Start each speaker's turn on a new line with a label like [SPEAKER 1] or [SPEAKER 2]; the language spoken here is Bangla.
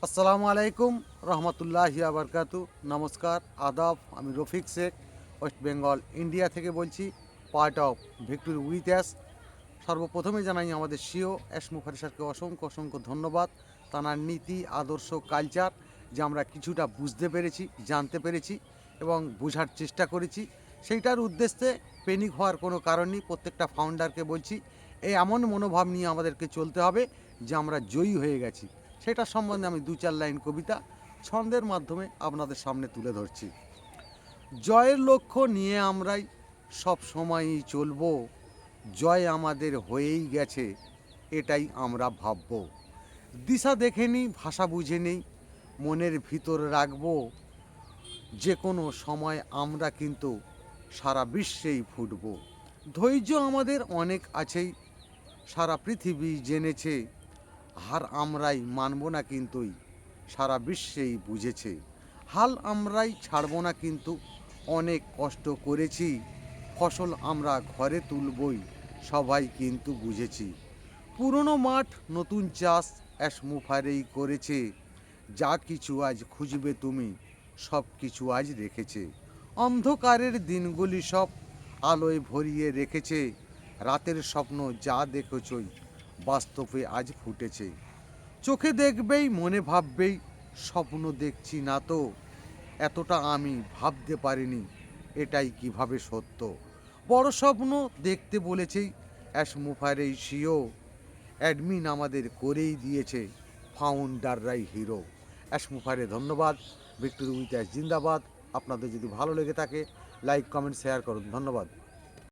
[SPEAKER 1] আসসালামু আলাইকুম রহমতুল্লাহি আবরকাতু। নমস্কার, আদাব। আমি Rafiq Sheikh, West Bengal India থেকে বলছি, part of victory with us. সর্বপ্রথমে জানাই আমাদের সিও এস মুখারি স্যারকে অসংখ্য অসংখ্য ধন্যবাদ। তাঁর নীতি, আদর্শ, কালচার যে আমরা কিছুটা বুঝতে পেরেছি, জানতে পেরেছি এবং বোঝার চেষ্টা করেছি, সেইটার উদ্দেশ্যে পেনিক হওয়ার কোনো কারণ নেই। প্রত্যেকটা ফাউন্ডারকে বলছি, এই এমন মনোভাব নিয়ে আমাদেরকে চলতে হবে যে আমরা জয়ী হয়ে গেছি। সেটা সম্বন্ধে আমি দু চার লাইন কবিতা ছন্দের মাধ্যমে আপনাদের সামনে তুলে ধরছি। জয়ের লক্ষ্য নিয়ে আমরাই সব সময়ই চলব, জয় আমাদের হয়েই গেছে, এটাই আমরা ভাবব। দিশা দেখে নিই, ভাষা বুঝে নেই, মনের ভিতর রাখবো, যে কোনো সময় আমরা কিন্তু সারা বিশ্বেই ফুটব। ধৈর্য আমাদের অনেক আছেই, সারা পৃথিবী জেনেছে, হার আমরাই মানব না কিন্তুই সারা বিশ্বেই বুঝেছে। হাল আমরাই ছাড়ব না কিন্তু অনেক কষ্ট করেছি, ফসল আমরা ঘরে তুলবই সবাই কিন্তু বুঝেছি। পুরনো মাঠ নতুন চাষ মুফারেই করেছে, যা কিছু আজ খুঁজবে তুমি সব কিছু আজ রেখেছে। অন্ধকারের দিনগুলি সব আলোয় ভরিয়ে রেখেছে, রাতের স্বপ্ন যা দেখেছই বাস্তবে আজ ফুটেছে। চোখে দেখবেই মনে ভাববেই স্বপ্ন দেখছি না তো, এতটা আমি ভাবতে পারিনি এটাই কিভাবে সত্য। বড় স্বপ্ন দেখতে বলেছেই মুফারেই সিও, অ্যাডমিন আমাদের করেই দিয়েছে ফাউন্ডাররাই হিরো। মুফারে ধন্যবাদ। ভিক্টোরি উইথ জিন্দাবাদ। আপনাদের যদি ভালো লেগে থাকে লাইক কমেন্ট শেয়ার করুন। ধন্যবাদ।